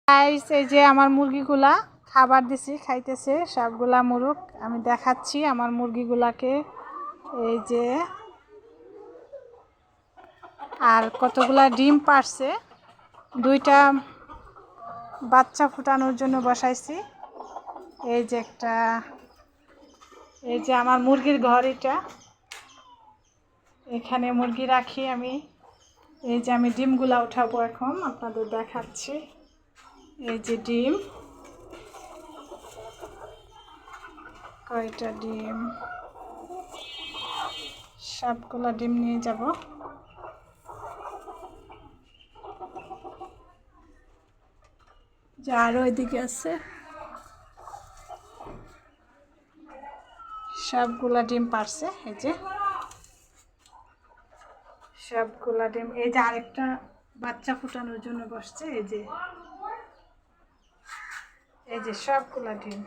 Guys, এই যে আমার মুরগিগুলা খাবার দিছি, খাইতেছে সবগুলা মুরগ। আমি দেখাচ্ছি আমার মুরগিগুলাকে। এই যে আর কতগুলা ডিম পারছে, দুইটা বাচ্চা ফুটানোর জন্য বসাইছি। এই যে একটা, এই যে আমার মুরগির ঘর, এটা এখানে মুরগি রাখি আমি। এই যে আমি ডিমগুলা উঠাবো এখন, আপনাদের দেখাচ্ছি। এই যে ডিম, কয়টা ডিম, সবগুলা ডিম নিয়ে যাব। যে আরো এদিকে আছে, সবগুলা ডিম পারছে। এই যে সবগুলা ডিম। এই যে আরেকটা বাচ্চা ফুটানোর জন্য বসছে। এই যে সবগুলা ডিম।